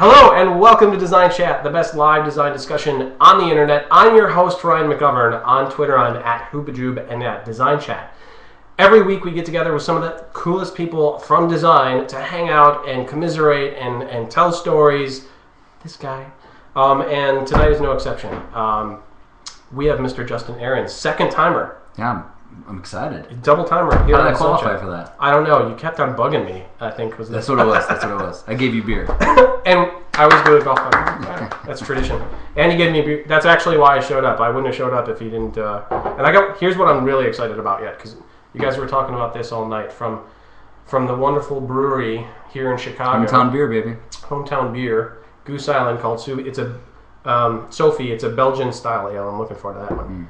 Hello and welcome to DesignChat, the best live design discussion on the internet. I'm your host, Ryan McGovern. On Twitter, I'm at Hoopajube and at DesignChat. Every week we get together with some of the coolest people from design to hang out and commiserate and tell stories. This guy. And tonight is no exception. We have Mr. Justin Ahrens, second timer. Yeah, I'm excited. Double timer. Here How did I qualify for that? I don't know. You kept on bugging me, I think. That's what it was. That's what it was. I gave you beer. And I was good at golf club. That's tradition. And he gave me beer. That's actually why I showed up. I wouldn't have showed up if he didn't. And here's what I'm really excited about yet, because you guys were talking about this all night from the wonderful brewery here in Chicago. Hometown beer, baby. Hometown beer. Goose Island called Sue. It's a Sophie. It's a Belgian style ale. I'm looking forward to that one.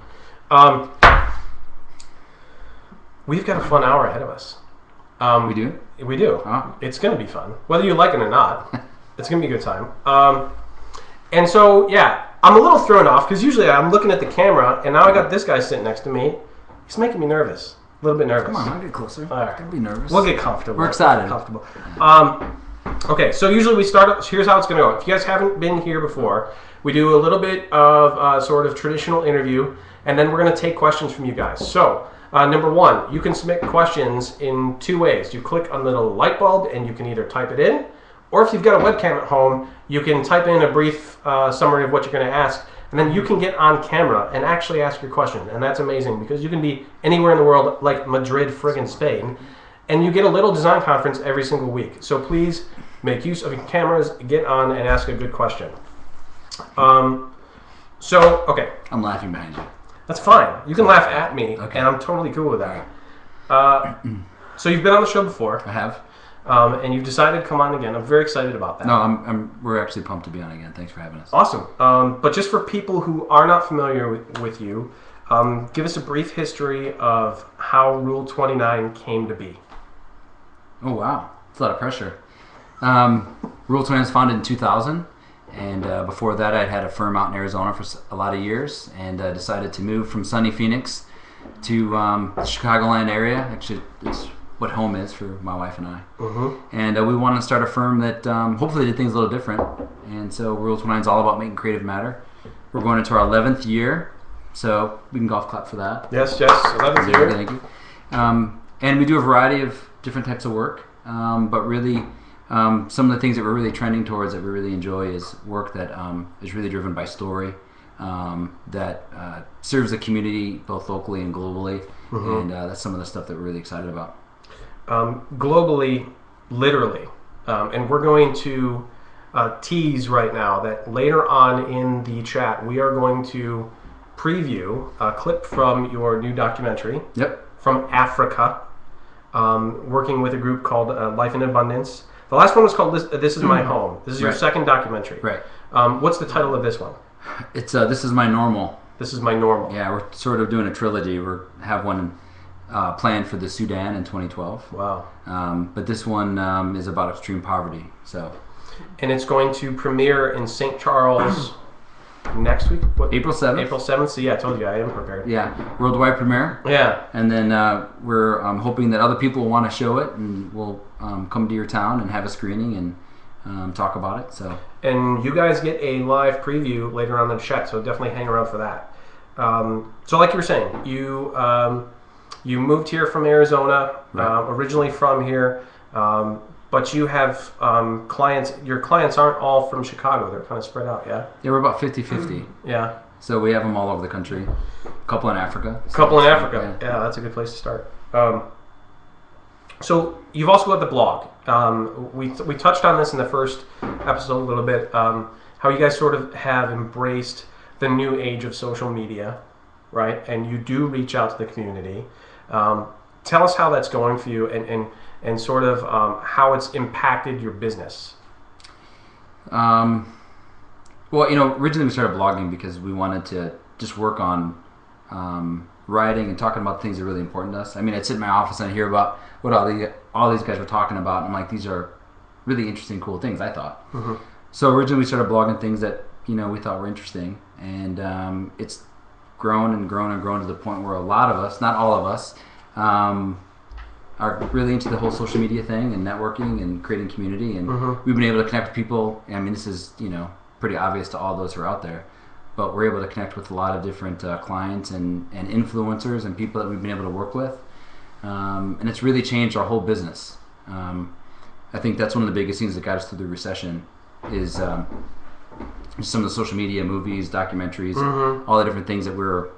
We've got a fun hour ahead of us. We do? We do. Oh. It's going to be fun. Whether you like it or not, it's going to be a good time. And so, yeah, I'm a little thrown off because usually I'm looking at the camera and now I got this guy sitting next to me. He's making me nervous. A little bit nervous. Come on, I'll get closer. All right. Don't be nervous. We'll get comfortable. We're excited. Comfortable. Okay, so usually we start. Here's how it's going to go. If you guys haven't been here before, we do a little bit of sort of traditional interview, and then we're going to take questions from you guys. So, number one, you can submit questions in two ways. You click on the little light bulb, and you can either type it in, or if you've got a webcam at home, you can type in a brief summary of what you're going to ask, and then you can get on camera and actually ask your question. And that's amazing because you can be anywhere in the world, like Madrid, friggin' Spain, and you get a little design conference every single week. So please make use of your cameras, get on, and ask a good question. Okay. I'm laughing behind you. That's fine. You can laugh at me, Okay. and I'm totally cool with that. So you've been on the show before. I have. And you've decided to come on again. I'm very excited about that. No, we're actually pumped to be on again. Thanks for having us. Awesome. But just for people who are not familiar with you, give us a brief history of how Rule 29 came to be. Oh, wow. It's a lot of pressure. Rule 29 was founded in 2000. And before that, I'd had a firm out in Arizona for a lot of years, and decided to move from sunny Phoenix to the Chicagoland area. Actually, it's what home is for my wife and I. Mm-hmm. And we wanted to start a firm that hopefully did things a little different. And so Rule 29 is all about making creative matter. We're going into our 11th year, so we can golf clap for that. Yes, 11th year. Thank you. And we do a variety of different types of work, but really some of the things that we're really trending towards that we really enjoy is work that is really driven by story, that serves the community both locally and globally, and that's some of the stuff that we're really excited about. Globally, literally, and we're going to tease right now that later on in the chat we are going to preview a clip from your new documentary. Yep. From Africa, working with a group called Life in Abundance. The last one was called This Is My Home. This is your second documentary. Right. What's the title of this one? It's This Is My Normal. This Is My Normal. Yeah, we're sort of doing a trilogy. We have one planned for the Sudan in 2012. Wow. But this one is about extreme poverty. So. And it's going to premiere in St. Charles next week? What? April 7th. April 7th. So yeah, I told you, I am prepared. Yeah, worldwide premiere. Yeah. And then we're hoping that other people will want to show it, and we'll come to your town and have a screening and talk about it. So. And you guys get a live preview later on in the chat, so definitely hang around for that. So like you were saying, you moved here from Arizona, right. Originally from here, but you have clients. Your clients aren't all from Chicago. They're kind of spread out, yeah? Yeah, we're about 50-50. Yeah. So we have them all over the country. A couple in Africa. In Africa. Yeah, that's a good place to start. So you've also got the blog. We touched on this in the first episode a little bit, how you guys sort of have embraced the new age of social media, right? And you do reach out to the community. Tell us how that's going for you and sort of how it's impacted your business. Well, originally we started blogging because we wanted to just work on writing and talking about things that are really important to us. I mean, I'd sit in my office and I'd hear about what all these guys were talking about, and I'm like, these are really interesting, cool things, I thought. Mm-hmm. So originally we started blogging things that we thought were interesting, and it's grown and grown and grown to the point where a lot of us, not all of us, are really into the whole social media thing and networking and creating community, and we've been able to connect with people. I mean, this is pretty obvious to all those who are out there, but we're able to connect with a lot of different clients and influencers and people that we've been able to work with, and it's really changed our whole business. I think that's one of the biggest things that got us through the recession is some of the social media, movies, documentaries, all the different things that we were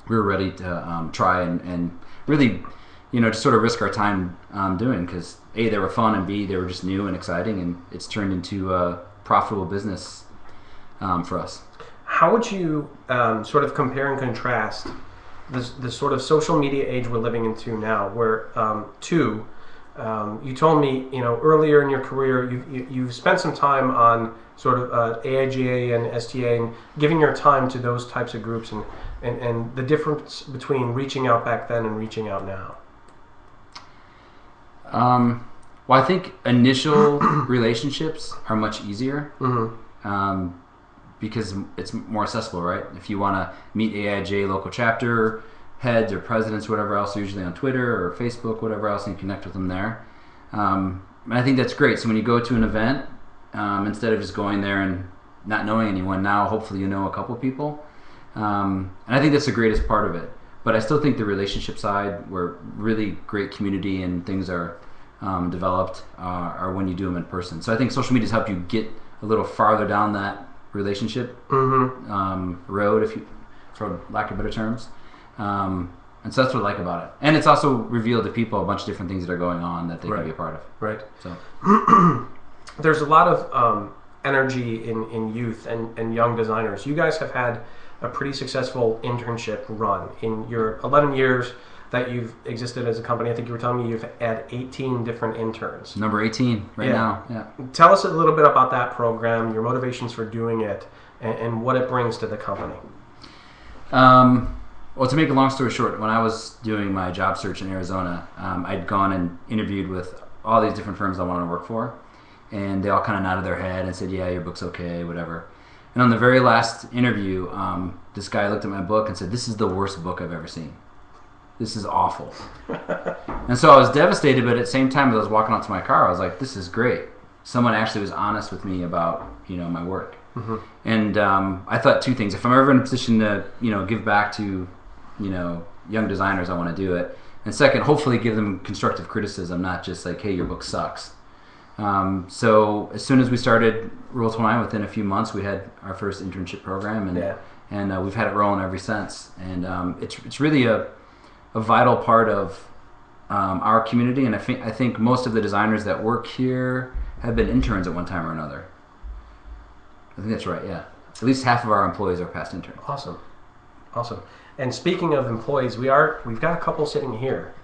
ready to try and really, just sort of risk our time doing, because A, they were fun, and B, they were just new and exciting, and it's turned into a profitable business for us. How would you sort of compare and contrast the sort of social media age we're living into now, where you told me earlier in your career you've spent some time on sort of AIGA and STA and giving your time to those types of groups, and the difference between reaching out back then and reaching out now. Well, I think initial relationships are much easier because it's more accessible, right? If you want to meet AIJ local chapter heads or presidents, whatever else, usually on Twitter or Facebook, whatever else, and you connect with them there. And I think that's great. So when you go to an event, instead of just going there and not knowing anyone, now hopefully you know a couple people. And I think that's the greatest part of it. But I still think the relationship side, where really great community and things are developed, are when you do them in person. So I think social media has helped you get a little farther down that relationship road, for lack of better terms. And so that's what I like about it. And it's also revealed to people a bunch of different things that are going on that they can be a part of. Right. So there's a lot of energy in youth and young designers. You guys have had a pretty successful internship run in your 11 years that you've existed as a company. I think you were telling me you've had 18 different interns. Number 18 now. Yeah. Tell us a little bit about that program, your motivations for doing it, and what it brings to the company. Well, to make a long story short, when I was doing my job search in Arizona, I'd gone and interviewed with all these different firms I wanted to work for, and they all kind of nodded their head and said, yeah, your book's okay, whatever. And on the very last interview, this guy looked at my book and said, this is the worst book I've ever seen. This is awful. And so I was devastated, but at the same time as I was walking out to my car, I was like, this is great. Someone actually was honest with me about, my work. And I thought two things. If I'm ever in a position to, give back to, young designers, I want to do it. And second, hopefully give them constructive criticism, not just like, hey, your book sucks. So as soon as we started Rule 29, within a few months, we had our first internship program, and we've had it rolling ever since. And it's really a vital part of our community, and I think most of the designers that work here have been interns at one time or another. I think that's right, yeah. At least half of our employees are past interns. Awesome. And speaking of employees, we've got a couple sitting here.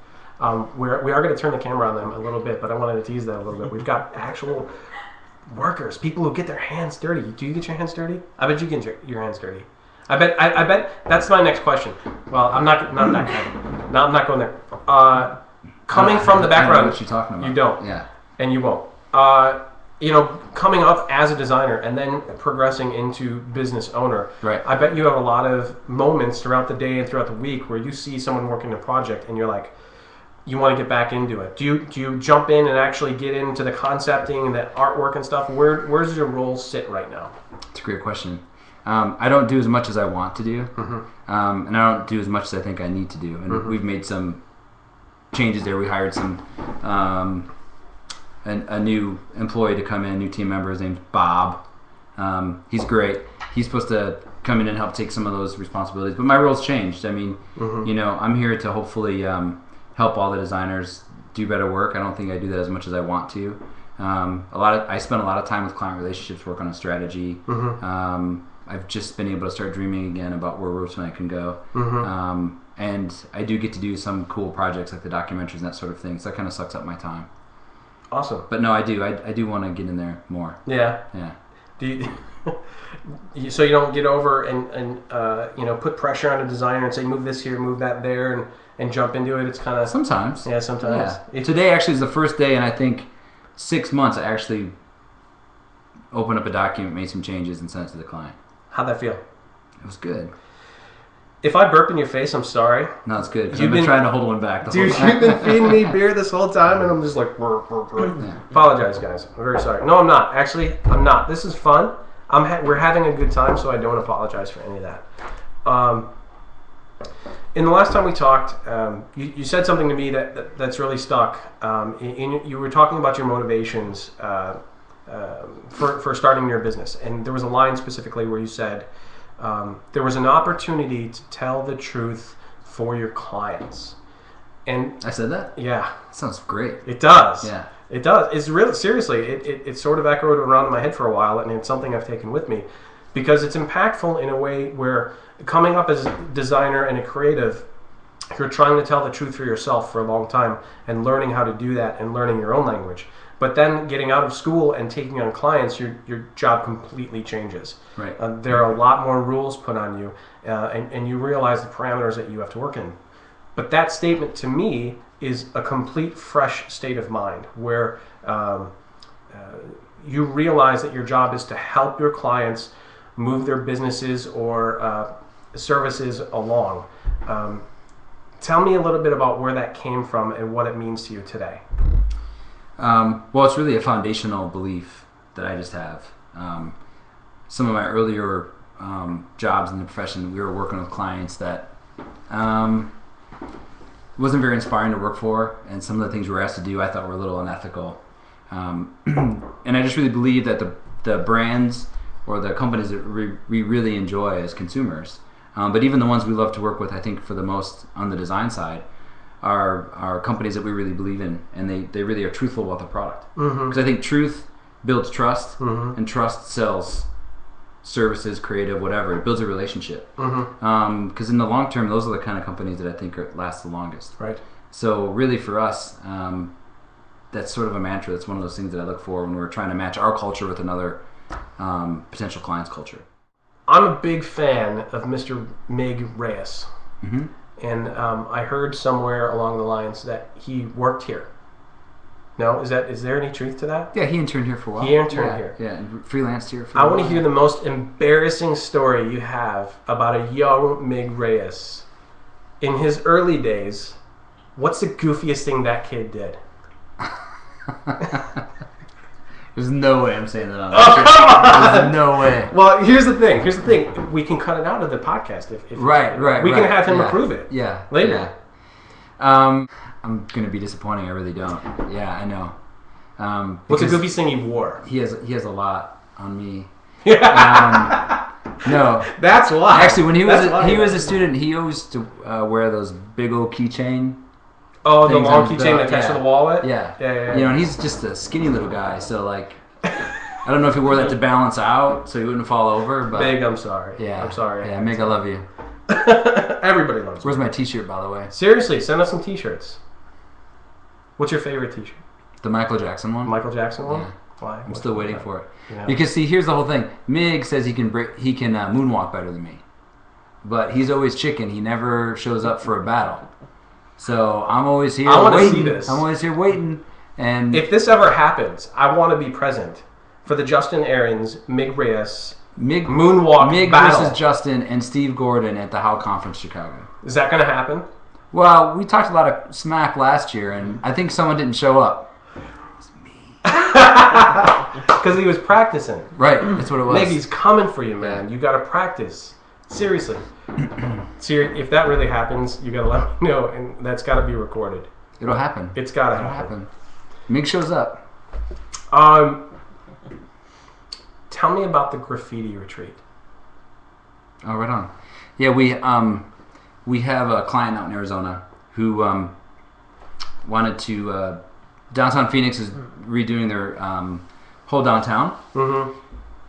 We are going to turn the camera on them a little bit, but I wanted to tease that a little bit. We've got actual workers, people who get their hands dirty. Do you get your hands dirty? I bet you get your hands dirty. I bet that's my next question. Well, I'm not that kind. No, I'm not going there. Coming from the background, I know what you're talking about. You don't. Yeah. And you won't. Coming up as a designer and then progressing into business owner. Right. I bet you have a lot of moments throughout the day and throughout the week where you see someone working a project and you're like, you want to get back into it. Do you jump in and actually get into the concepting and the artwork and stuff? Where's your role sit right now? It's a great question. I don't do as much as I want to do, and I don't do as much as I think I need to do. And we've made some changes there. We hired a new employee to come in, new team member. His name's Bob. He's great. He's supposed to come in and help take some of those responsibilities. But my role's changed. I mean, I'm here to hopefully help all the designers do better work. I don't think I do that as much as I want to. I spend a lot of time with client relationships, working on strategy. I've just been able to start dreaming again about where Rule 29 can go. And I do get to do some cool projects like the documentaries and that sort of thing. So that kind of sucks up my time. Awesome. But no, I do. I do want to get in there more. Yeah. Yeah. Do you, so you don't get over and put pressure on a designer and say move this here, move that there, and jump into it. It's kind of sometimes. Yeah, sometimes. Yeah. Today actually is the first day, and I think 6 months I actually opened up a document, made some changes, and sent it to the client. How'd that feel? It was good. If I burp in your face, I'm sorry. No, it's good. I've been trying to hold one back the whole time. You've been feeding me beer this whole time, and I'm just like, burp, burp, burp. Yeah. Apologize, guys. I'm very sorry. No, I'm not. Actually, I'm not. This is fun. We're having a good time, so I don't apologize for any of that. In the last time we talked, you said something to me that's really stuck. You were talking about your motivations for starting your business, and there was a line specifically where you said there was an opportunity to tell the truth for your clients. And I said that? Yeah. That sounds great. It does. Yeah. It does. It's really, seriously, it sort of echoed around in my head for a while, and it's something I've taken with me because it's impactful in a way where coming up as a designer and a creative, you're trying to tell the truth for yourself for a long time and learning how to do that and learning your own language. But then getting out of school and taking on clients, your job completely changes. Right. There are a lot more rules put on you, and you realize the parameters that you have to work in. But that statement to me is a complete fresh state of mind where you realize that your job is to help your clients move their businesses or services along. Tell me a little bit about where that came from and what it means to you today. Well, it's really a foundational belief that I just have. Some of my earlier jobs in the profession, we were working with clients that wasn't very inspiring to work for, and some of the things we were asked to do I thought were a little unethical. And I just really believe that the brands or the companies that we really enjoy as consumers, but even the ones we love to work with, I think for the most on the design side, are companies that we really believe in, and they really are truthful about the product. Because I think truth builds trust, and trust sells services, creative, whatever. It builds a relationship. Because in the long term, those are the kind of companies that I think last the longest. Right. So really for us, that's sort of a mantra. That's one of those things that I look for when we're trying to match our culture with another potential client's culture. I'm a big fan of Mr. Mig Reyes. And I heard somewhere along the lines that he worked here. No, is there any truth to that? Yeah, he interned here for a while. He interned here. Yeah, and freelanced here for I want to hear the most embarrassing story you have about a young Mig Reyes. In his early days, what's the goofiest thing that kid did? There's no way I'm saying that on that. There's no way. Well, here's the thing. We can cut it out of the podcast if right. We can have him approve it. Yeah. Later. Yeah. I'm gonna be disappointing. I really don't. Yeah, I know. What's the goofiest thing he wore? He has a lot on me. Yeah. No. That's why. Actually, when he was a student, he used to wear those big old keychain. Oh, the long keychain attached to the wallet? Yeah. You know, and he's just a skinny little guy, so like, I don't know if he wore that to balance out so he wouldn't fall over, but... Meg, I'm sorry. Yeah. I'm sorry. Yeah, Meg, I love you. Everybody loves you. Where's my t-shirt, by the way? Seriously, send us some t-shirts. What's your favorite t-shirt? The Michael Jackson one. Michael Jackson one? Yeah. Why? I'm still waiting for it. Yeah. Because, see, here's the whole thing. Mig says he can moonwalk better than me. But he's always chicken. He never shows up for a battle. So I'm always here waiting. I want to see this. I'm always here waiting. And if this ever happens, I want to be present for the Justin Ahrens, Mig Reyes, moonwalk Mig battle. Versus Justin and Steve Gordon at the Howe Conference, Chicago. Is that going to happen? Well, we talked a lot of smack last year, and I think someone didn't show up. It was me. Because he was practicing. Right, that's what it was. Mig, he's coming for you, man. You got to practice. Seriously. If that really happens, you got to let me know, and that's got to be recorded. It'll happen. It's got to happen. Mig shows up. Tell me about the graffiti retreat. Oh, right on. Yeah, we have a client out in Arizona who wanted to... downtown Phoenix is redoing their whole downtown.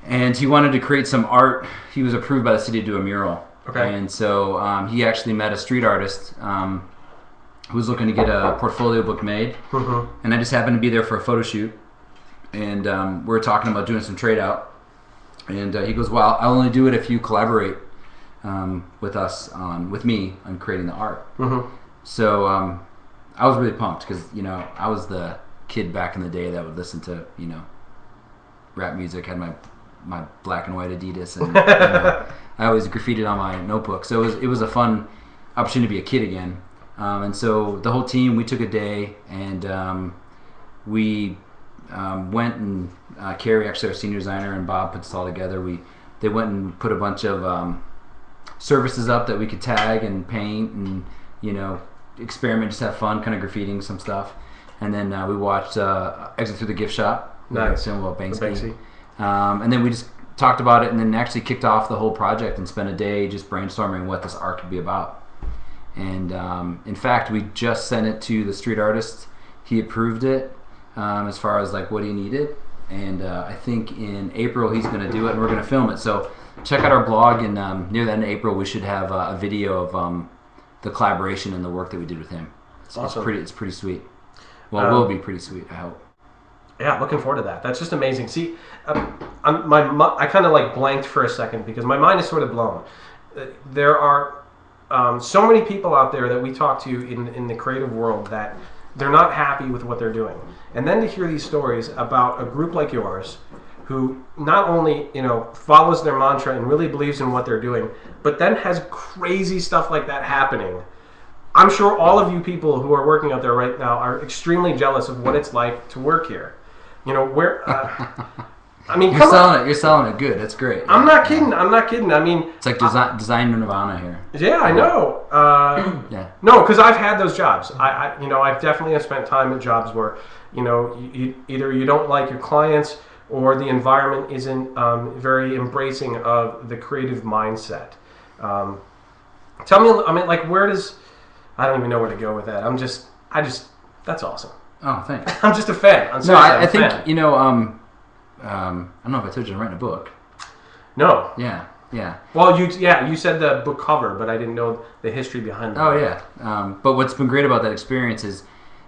And he wanted to create some art. He was approved by the city to do a mural. Okay. And so he actually met a street artist who was looking to get a portfolio book made. And I just happened to be there for a photo shoot. And we were talking about doing some trade out. And he goes, well, I'll only do it if you collaborate with me on creating the art. So I was really pumped because, you know, I was the kid back in the day that would listen to, you know, rap music, had my my black and white Adidas, and I always graffitied on my notebook. So it was a fun opportunity to be a kid again. And so the whole team, we took a day, and we went and Carrie, actually our senior designer, and Bob put this all together. They went and put a bunch of services up that we could tag and paint and, you know, experiment, just have fun, kind of graffitiing some stuff. And then we watched Exit Through the Gift Shop. Nice. Film about Banksy. And then we just talked about it, and then actually kicked off the whole project and spent a day just brainstorming what this art could be about. And in fact, we just sent it to the street artist. He approved it as far as like what he needed. And I think in April he's going to do it, and we're going to film it. So check out our blog, and near the end of April we should have a video of the collaboration and the work that we did with him. Awesome. It's pretty sweet. Well, it will be pretty sweet, I hope. Yeah, looking forward to that. That's just amazing. See, I kind of like blanked for a second because my mind is sort of blown. There are so many people out there that we talk to in the creative world that they're not happy with what they're doing. And then to hear these stories about a group like yours who not only, you know, follows their mantra and really believes in what they're doing, but then has crazy stuff like that happening. I'm sure all of you people who are working out there right now are extremely jealous of what it's like to work here. You know, where I mean, you're selling it good. That's great. I'm not kidding. I'm not kidding. I mean, it's like design Nirvana here. Yeah, I know. Yeah. No, because I've had those jobs. You know, I've definitely have spent time at jobs where, you know, either you don't like your clients or the environment isn't very embracing of the creative mindset. Tell me, I mean, like, where does, I don't even know where to go with that. That's awesome. Oh, thanks. I'm just a fan. No, I think, you know, I don't know if I told you I'm writing a book. No. Yeah. Well, you said the book cover, but I didn't know the history behind it. Oh, yeah. But what's been great about that experience is,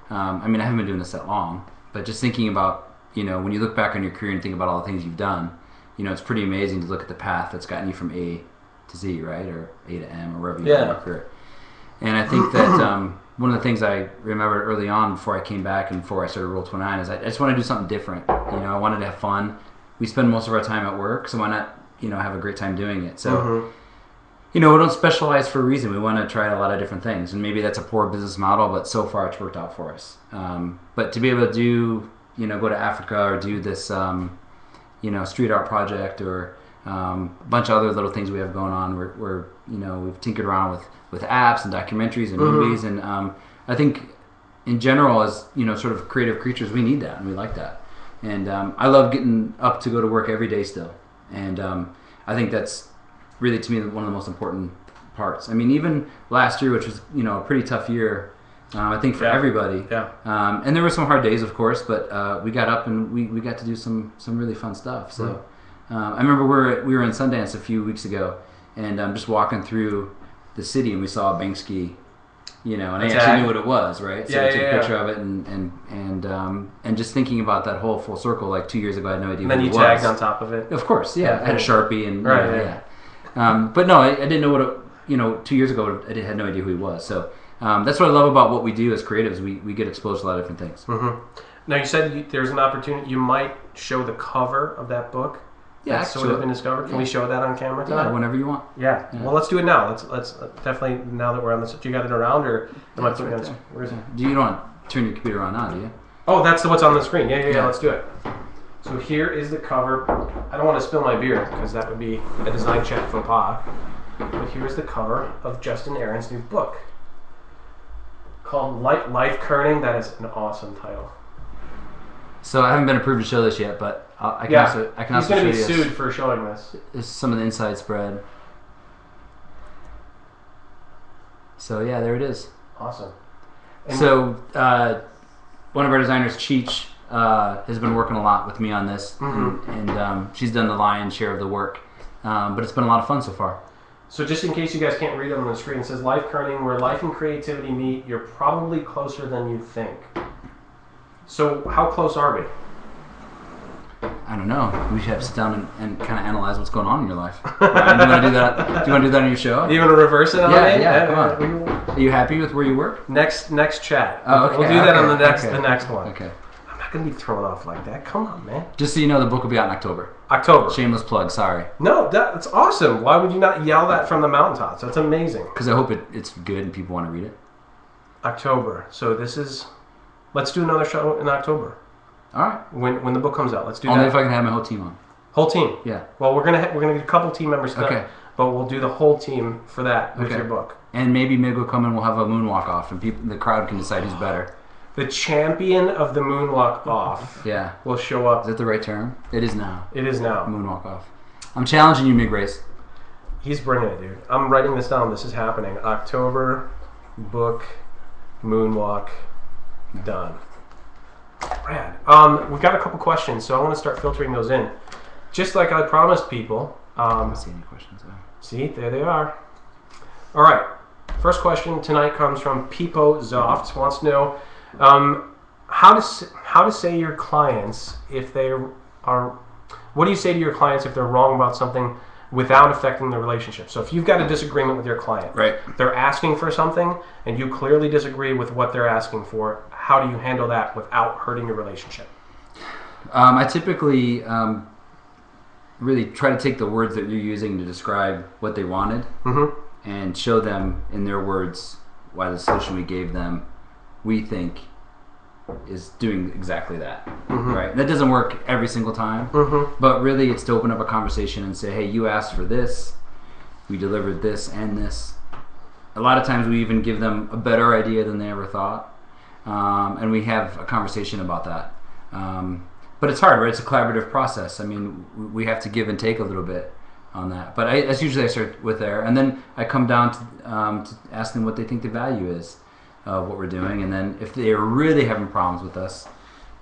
I mean, I haven't been doing this that long, but just thinking about, you know, when you look back on your career and think about all the things you've done, you know, it's pretty amazing to look at the path that's gotten you from A to Z, right? Or A to M, or wherever you are in your career. And I think that one of the things I remembered early on before I came back and before I started Roll 29 is I just want to do something different. You know, I wanted to have fun. We spend most of our time at work, so why not, you know, have a great time doing it? So, you know, we don't specialize for a reason. We want to try a lot of different things, and maybe that's a poor business model, but so far it's worked out for us. But to be able to do, you know, go to Africa or do this, you know, street art project or a bunch of other little things we have going on, we're you know, we've tinkered around with apps and documentaries and movies, and I think in general, as, you know, sort of creative creatures, we need that and we like that. And I love getting up to go to work every day still, and I think that's really, to me, one of the most important parts. I mean, even last year, which was, you know, a pretty tough year, I think for everybody. Yeah. And there were some hard days, of course, but we got up and we got to do some really fun stuff. So I remember we were in Sundance a few weeks ago, and just walking through the city, and we saw Banksy, you know, and I actually knew what it was, right? So I took a picture of it, and just thinking about that whole full circle, like 2 years ago, I had no idea what it was. And then you tagged on top of it. Of course, yeah. I had a Sharpie, and but no, I didn't know what it, you know, 2 years ago, I had no idea who he was. So that's what I love about what we do as creatives. We get exposed to a lot of different things. Now, you said there's an opportunity. You might show the cover of that book. Yeah, that's sort of been discovered. Can we show that on camera tonight? Yeah, whenever you want. Yeah. Well, let's do it now. Let's definitely, now that we're on this. Do you got it around, or am I putting it on? Where is it? You don't turn your computer on now, do you? Oh, that's what's on the screen. Yeah. Let's do it. So here is the cover. I don't want to spill my beer because that would be a DesignChat faux pas. But here's the cover of Justin Ahrens' new book called Life Kerning. That is an awesome title. So I haven't been approved to show this yet, but I can also He's going to be show you sued for showing this. This is some of the inside spread. So yeah, there it is. Awesome. And so one of our designers, Cheech, has been working a lot with me on this, and she's done the lion's share of the work. But it's been a lot of fun so far. So just in case you guys can't read it on the screen, it says Life Kerning, where life and creativity meet. You're probably closer than you think. So how close are we? I don't know. We should have to sit down and kind of analyze what's going on in your life. Ryan, do you want to do that? Do you want to do that on your show? You want to reverse it on me? Yeah, come on. Are you happy with where you work? Next chat. Oh, okay. We'll do that on the next one. Okay. I'm not gonna be thrown off like that. Come on, man. Just so you know, the book will be out in October. October. Shameless plug, sorry. No, that's awesome. Why would you not yell that from the mountaintops? That's amazing. Because I hope it's good and people want to read it. October. So this is... Let's do another show in October. All right. When the book comes out. Let's do Only that. if I can have my whole team on. Whole team? Yeah. Well, we're gonna get a couple team members tonight. Okay. But we'll do the whole team for that with your book. And maybe Mig will come and we'll have a moonwalk off and the crowd can decide who's better. The champion of the moonwalk off will show up. Is that the right term? It is now. It is now. Moonwalk off. I'm challenging you, Mig Race. He's bringing it, dude. I'm writing this down. This is happening. October, book, moonwalk, done. Brad, we've got a couple questions, so I want to start filtering those in. Just like I promised people. I don't see any questions though. See, there they are. All right. First question tonight comes from Peepo Zoft. Wants to know how to say your clients if they are. What do you say to your clients if they're wrong about something without affecting the relationship? So if you've got a disagreement with your client, right? They're asking for something and you clearly disagree with what they're asking for. How do you handle that without hurting your relationship? I typically really try to take the words that you're using to describe what they wanted and show them in their words why the solution we gave them we think is doing exactly that. Right? That doesn't work every single time, but really it's to open up a conversation and say, hey, you asked for this, we delivered this and this. A lot of times we even give them a better idea than they ever thought, and we have a conversation about that. But it's hard, right? It's a collaborative process. I mean, we have to give and take a little bit on that. But that's usually I start with there, and then I come down to ask them what they think the value is of what we're doing, and then if they are really having problems with us,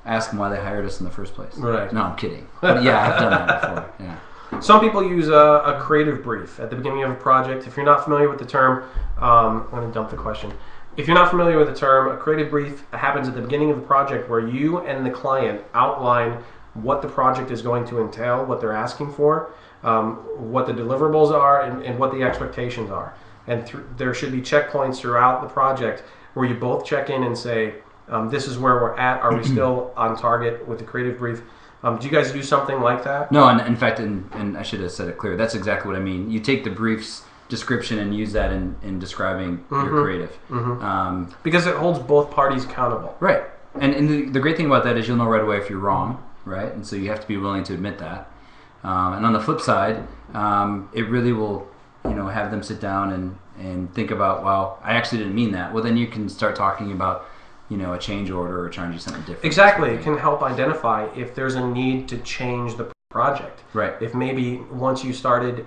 ask them why they hired us in the first place. Right. No, I'm kidding. But yeah, I've done that before. Yeah. Some people use a creative brief at the beginning of a project. If you're not familiar with the term, I'm going to dump the question. If you're not familiar with the term, a creative brief happens at the beginning of the project where you and the client outline what the project is going to entail, what they're asking for, what the deliverables are, and what the expectations are. And there should be checkpoints throughout the project where you both check in and say, this is where we're at. Are we still on target with the creative brief? Do you guys do something like that? No, and in fact, and I should have said it clear, that's exactly what I mean. You take the brief's description and use that in describing your creative. Because it holds both parties accountable. Right. And the great thing about that is you'll know right away if you're wrong, right? And so you have to be willing to admit that. And on the flip side, it really will, have them sit down and think about, well, I actually didn't mean that. Well, then you can start talking about, a change order or trying to do something different. Exactly. It can help identify if there's a need to change the project. Right. If maybe once you started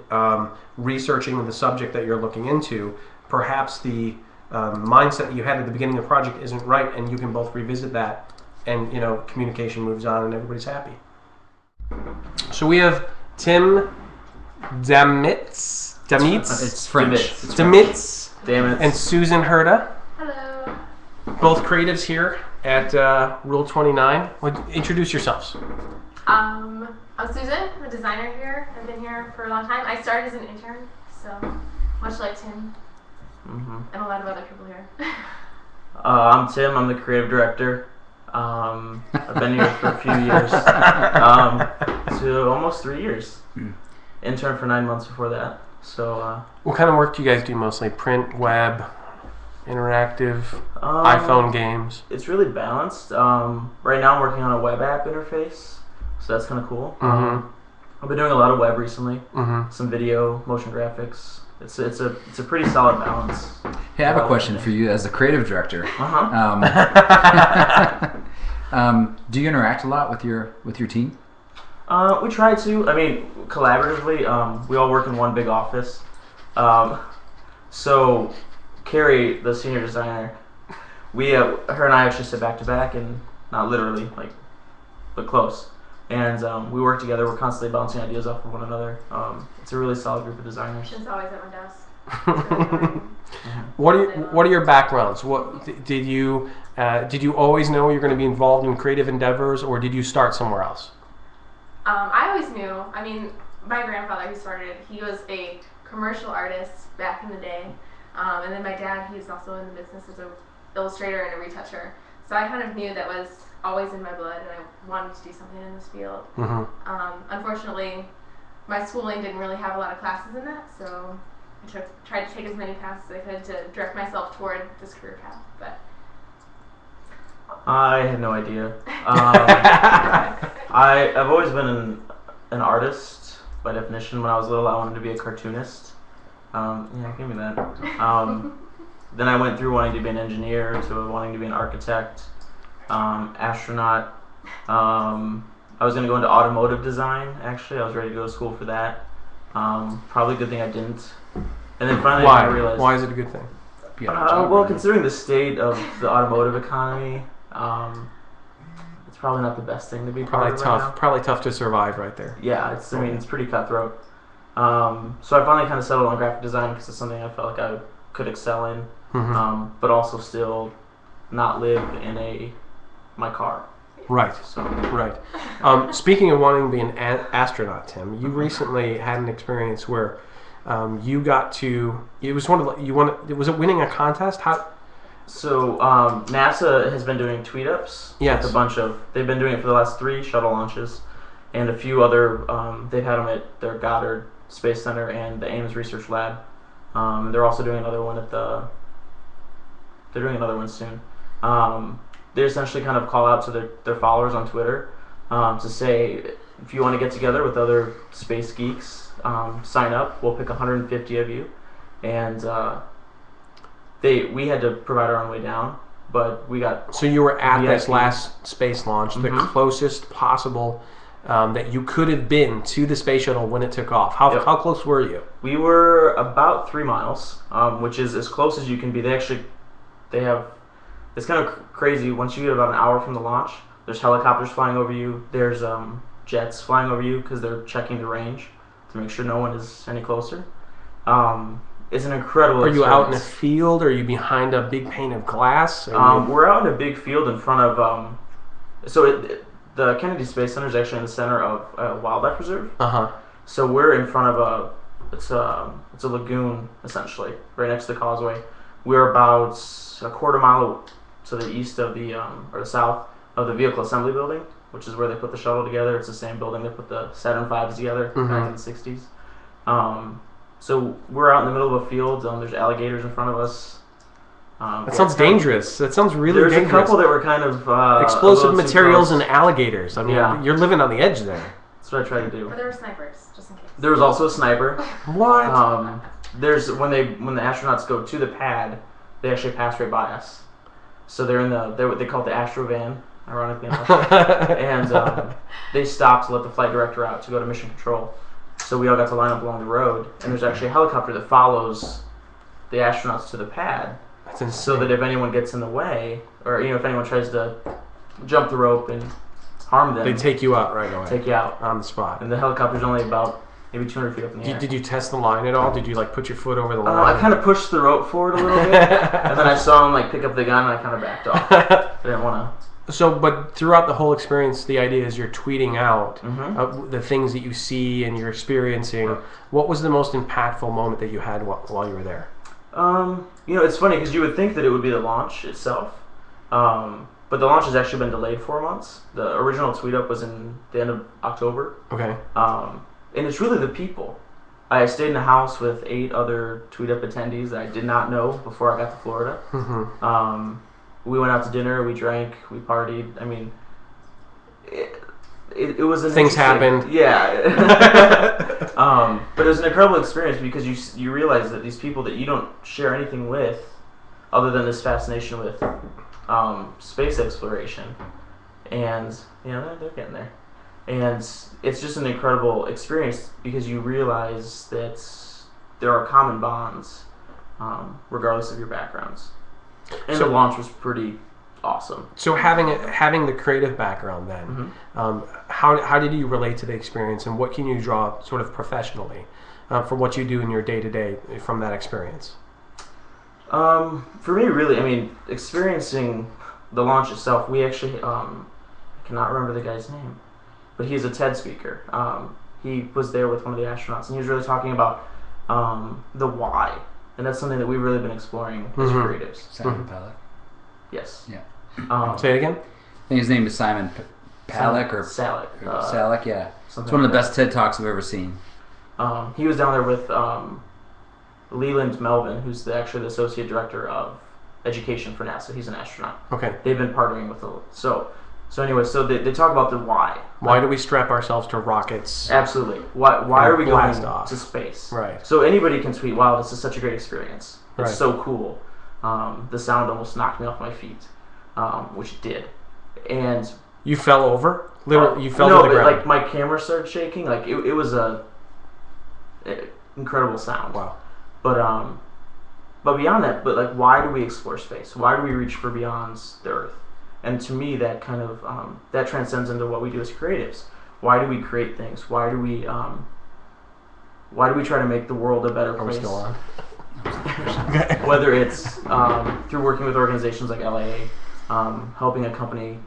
researching the subject that you're looking into, perhaps the mindset you had at the beginning of the project isn't right, and you can both revisit that, and communication moves on and everybody's happy. So we have Tim Damitz. It's French. Damitz. Damitz. And Susan Herda. Hello. Both creatives here at Rule 29. Introduce yourselves. I'm Susan. I'm a designer here. I've been here for a long time. I started as an intern, so much like Tim and a lot of other people here. I'm Tim. I'm the creative director. I've been here for a few years, to almost 3 years. Intern for 9 months before that. So, what kind of work do you guys do mostly? Print, web, interactive, iPhone games? It's really balanced. Right now I'm working on a web app interface, so that's kind of cool. I've been doing a lot of web recently, some video, motion graphics. It's a pretty solid balance. Hey, I have a question for you as a creative director. Do you interact a lot with your team? We try to. I mean, collaboratively. We all work in one big office. So Carrie, the senior designer, her and I actually sit back to back, and not literally, but close. And we work together. We're constantly bouncing ideas off of one another. It's a really solid group of designers. She's always at my desk. What are your backgrounds? What did you always know you're going to be involved in creative endeavors, or did you start somewhere else? I always knew. I mean, my grandfather, who started it, he was a commercial artist back in the day. And then my dad, he was also in the business as an illustrator and a retoucher. So I kind of knew that was always in my blood, and I wanted to do something in this field. Unfortunately, my schooling didn't really have a lot of classes in that, so I tried to take as many classes as I could to direct myself toward this career path. But I had no idea. I've always been an artist by definition. When I was little, I wanted to be a cartoonist. Give me that. Then I went through wanting to be an engineer to wanting to be an architect, astronaut. I was going to go into automotive design, actually. I was ready to go to school for that. Probably a good thing I didn't. And then finally I realized... Why is it a good thing? Considering the state of the automotive economy, it's probably not the best thing to be part of right now. Probably tough to survive right there. Yeah, it's pretty cutthroat. So I finally kind of settled on graphic design because it's something I felt like I could excel in, but also still not live in my car. Right. So. Right. Speaking of wanting to be an astronaut, Tim, you recently had an experience where you got to. It was Was it winning a contest? How? So NASA has been doing tweet ups. Yes. With they've been doing it for the last 3 shuttle launches, and a few other. They've had them at their Goddard Space Center and the Ames Research Lab. They're also doing another one They're doing another one soon. They essentially kind of call out to their followers on Twitter to say, if you want to get together with other space geeks, sign up. We'll pick 150 of you, and we had to provide our own way down, but we got. So you were at this last space launch, the closest possible that you could have been to the space shuttle when it took off. How close were you? We were about 3 miles, which is as close as you can be. They have. It's kind of crazy. Once you get about an hour from the launch, there's helicopters flying over you. There's jets flying over you because they're checking the range to make sure no one is any closer. It's an incredible experience. Are you out in a field? Or are you behind a big pane of glass? We're out in a big field in front of... the Kennedy Space Center is actually in the center of a wildlife reserve. So we're in front of it's a lagoon, essentially, right next to the causeway. We're about a quarter mile to the east of or the south of the Vehicle Assembly Building, which is where they put the shuttle together. It's the same building they put the Saturn V's together back in the 60s. So we're out in the middle of a field. There's alligators in front of us. That sounds dangerous. That sounds really dangerous. There's a couple that were kind of... explosive materials and alligators. I mean, you're living on the edge there. That's what I try to do. But there were snipers, just in case. There was also a sniper. What? When the astronauts go to the pad, they actually pass right by us. So they're in they call it the Astro Van, ironically enough. And they stopped to let the flight director out to go to mission control. So we all got to line up along the road, and there's actually a helicopter that follows the astronauts to the pad. That's insane. So that if anyone gets in the way, or if anyone tries to jump the rope and harm them, they take you out right away. Take you out on the spot. And the helicopter's only about maybe 200 feet up in the air. Did you test the line at all? Did you put your foot over the line? I kind of pushed the rope forward a little bit, and then I saw him pick up the gun, and I kind of backed off. I didn't want to. So, but throughout the whole experience, the idea is you're tweeting out the things that you see and you're experiencing. Right. What was the most impactful moment that you had while you were there? It's funny because you would think that it would be the launch itself, but the launch has actually been delayed 4 months. The original tweet up was in the end of October. Okay. And it's really the people. I stayed in a house with 8 other tweet up attendees that I did not know before I got to Florida. We went out to dinner, we drank, we partied. I mean, it was an things happened. Yeah. But it was an incredible experience because you realize that these people that you don't share anything with, other than this fascination with space exploration, and they're getting there, and it's just an incredible experience because you realize that there are common bonds, regardless of your backgrounds. And the launch was pretty awesome. So having the creative background then, how did you relate to the experience, and what can you draw sort of professionally from what you do in your day-to-day from that experience? For me, really, experiencing the launch itself, we actually, I cannot remember the guy's name, but he's a TED speaker. He was there with one of the astronauts, and he was really talking about the why. And that's something that we've really been exploring as creatives. Senator Pellick. Yes. Yeah. Say it again? think his name is Simon Palick or Salek. Salek, yeah. It's one of the like best TED Talks I've ever seen. He was down there with Leland Melvin, who's actually the associate director of education for NASA. He's an astronaut. Okay. They've been partnering with So anyway, so they talk about the why. Why do we strap ourselves to rockets? Absolutely. Why are we going to space? Right. So anybody can tweet, wow, this is such a great experience. It's Right. so cool. The sound almost knocked me off my feet, which it did. And You fell over? Literally, you fell no, to the but ground? like my camera started shaking. Like it was a incredible sound. Wow. But beyond that, but like, why do we explore space? Why do we reach for beyonds the Earth? And to me, that kind of that transcends into what we do as creatives. Why do we create things? Why do we try to make the world a better Are we place? still on? Whether it's through working with organizations like LAA, helping a company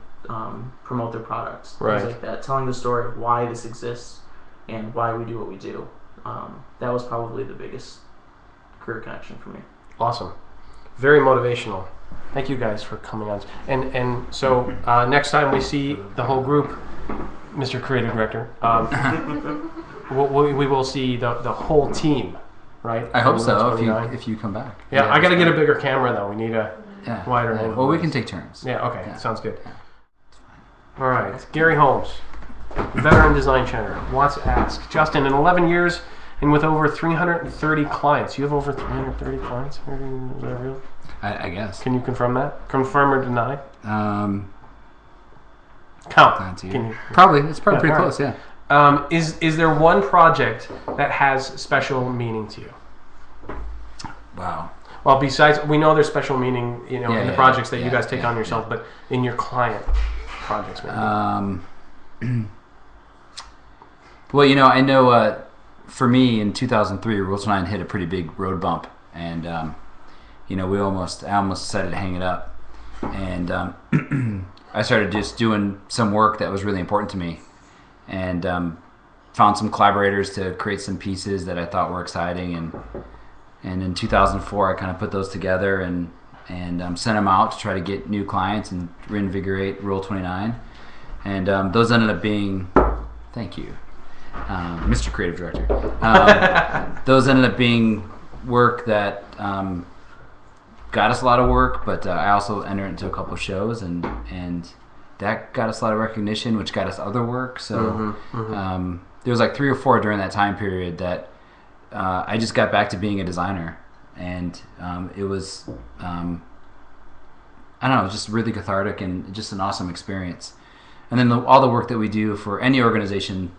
promote their products, Right. things like that, telling the story of why this exists and why we do what we do. That was probably the biggest career connection for me. Awesome. Very motivational. Thank you guys for coming on. And so next time we see the whole group, Mr. Creative Director, we will see the whole team, right? I hope On so, Route 29. if you come back. Yeah, I got to get a bigger camera though. We need a Yeah. wider Yeah. angle. Well, we can take turns. Yeah, okay. Yeah. Sounds good. All right. Gary Holmes, veteran design center, wants to ask, Justin, in 11 years and with over 330 clients, you have over 330 clients? Is that real? I guess. Can you confirm that? Confirm or deny? Glad Count. to. Can you? Probably. It's probably pretty all close, yeah. Is there one project that has special meaning to you? Wow. Well, besides, we know there's special meaning, in the projects that you guys take on yeah. yourself, but in your client projects, maybe. Well, I know for me in 2003, Rule 29 hit a pretty big road bump, and I almost decided to hang it up, and I started just doing some work that was really important to me, and found some collaborators to create some pieces that I thought were exciting, and in 2004 I kind of put those together and sent them out to try to get new clients and reinvigorate Rule 29, and those ended up being, thank you, Mr. Creative Director. Those ended up being work that got us a lot of work, but I also entered into a couple of shows, and that got us a lot of recognition, which got us other work. So there was like 3 or 4 during that time period that I just got back to being a designer, and it was I don't know, just really cathartic and just an awesome experience. And then all the work that we do for any organization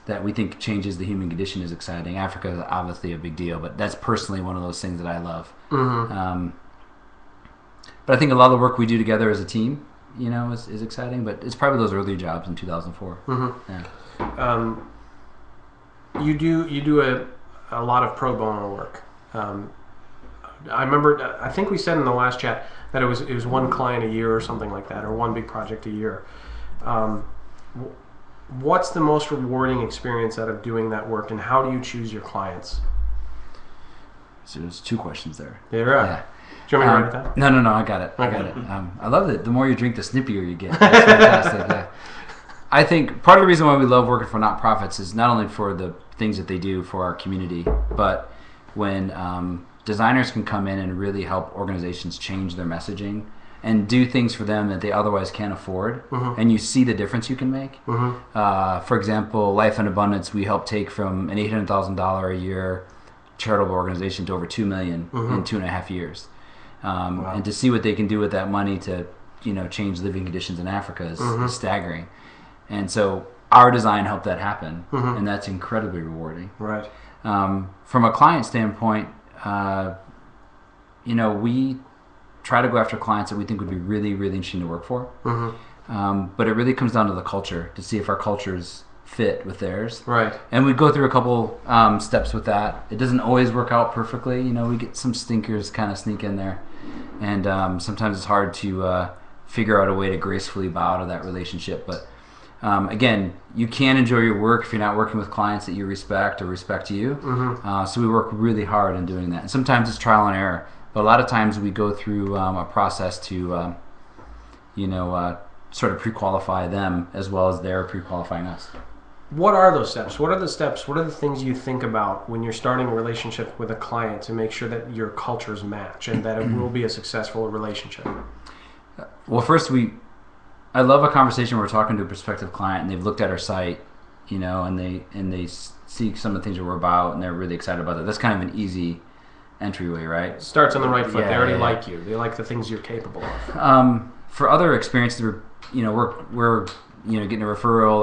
that we think changes the human condition is exciting. Africa is obviously a big deal, but that's personally one of those things that I love. But I think a lot of the work we do together as a team, is exciting. But it's probably those early jobs in 2004. Yeah. You do a lot of pro bono work. I remember, I think we said in the last chat that it was one client a year or something like that, or one big project a year. What's the most rewarding experience out of doing that work, and how do you choose your clients? So there's 2 questions there. There are. Yeah. Do you want me to write that? No, I got it. Okay. I got it. I love it. The more you drink, the snippier you get. That's fantastic. Yeah. I think part of the reason why we love working for nonprofits is not only for the things that they do for our community, but when designers can come in and really help organizations change their messaging and do things for them that they otherwise can't afford, and you see the difference you can make. For example, Life in Abundance, we helped take from an $800,000 a year charitable organization to over $2 million in 2.5 years. Wow. And to see what they can do with that money to change living conditions in Africa is staggering. And so our design helped that happen, and that's incredibly rewarding. Right. From a client standpoint, we try to go after clients that we think would be really, really interesting to work for. But it really comes down to the culture, to see if our cultures fit with theirs. Right. And we go through a couple steps with that. It doesn't always work out perfectly. We get some stinkers kind of sneak in there. And sometimes it's hard to figure out a way to gracefully bow out of that relationship. But again, you can enjoy your work if you're not working with clients that you respect or respect you. So we work really hard in doing that. And sometimes it's trial and error. But a lot of times we go through a process to, sort of pre-qualify them as well as they're pre-qualifying us. What are those steps? What are the steps? What are the things you think about when you're starting a relationship with a client to make sure that your cultures match and that it will be a successful relationship? Well, first, I love a conversation where we're talking to a prospective client and they've looked at our site, you know, and they see some of the things that we're about and they're really excited about it. That's kind of an easy entryway, right? Starts on the right foot. Yeah, they already yeah. like you. They like the things you're capable of. For other experiences, we're getting a referral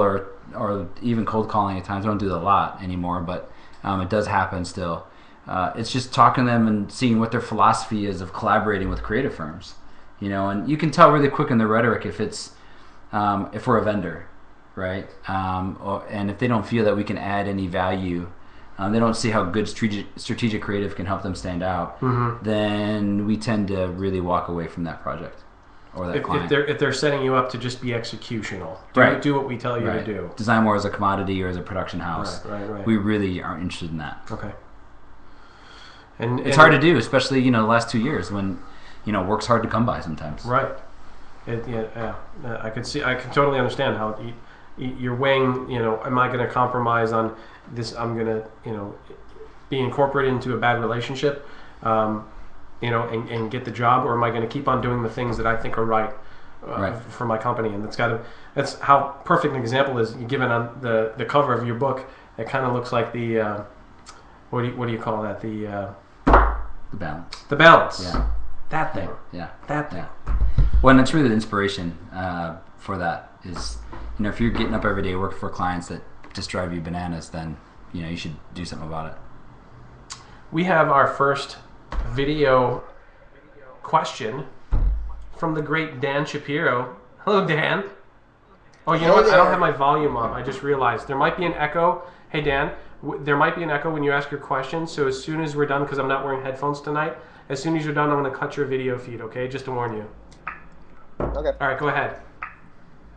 or even cold calling at times. I don't do that a lot anymore, but it does happen still. It's just talking to them and seeing what their philosophy is of collaborating with creative firms, you know, and you can tell really quick in the rhetoric if we're a vendor, right? And if they don't feel that we can add any value, they don't see how good strategic creative can help them stand out, then we tend to really walk away from that project or that client. If they're setting you up to just be executional, do what we tell you to do. Design more as a commodity or as a production house. Right. We really aren't interested in that. Okay. And it's hard to do, especially the last 2 years when work's hard to come by sometimes. Right. I can totally understand how you're weighing. Am I going to compromise on this? I'm going to be incorporated into a bad relationship. And get the job, or am I going to keep on doing the things that I think are right for my company? And that's how perfect an example is given on the cover of your book. It kind of looks like the what do you call that? The balance. The balance. Yeah. That thing. Yeah. That thing. Yeah. Well, and it's really the inspiration for that is if you're getting up every day working for clients that just drive you bananas, then you should do something about it. We have our first video question from the great Dan Shapiro. Hello, Dan. Oh, you know what? I don't have my volume up. I just realized there might be an echo. Hey, Dan, there might be an echo when you ask your question. So as soon as we're done, because I'm not wearing headphones tonight, as soon as you're done, I'm going to cut your video feed, okay? Just to warn you. Okay. All right, go ahead.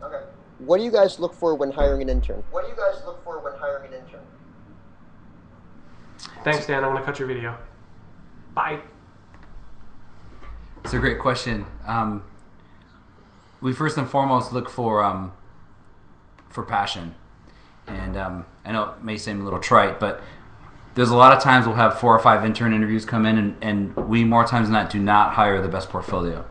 Okay. What do you guys look for when hiring an intern? Thanks, Dan. I'm going to cut your video. Bye. It's a great question. We first and foremost look for passion, and I know it may seem a little trite, but there's a lot of times we'll have 4 or 5 intern interviews come in, and we more times than not do not hire the best portfolio.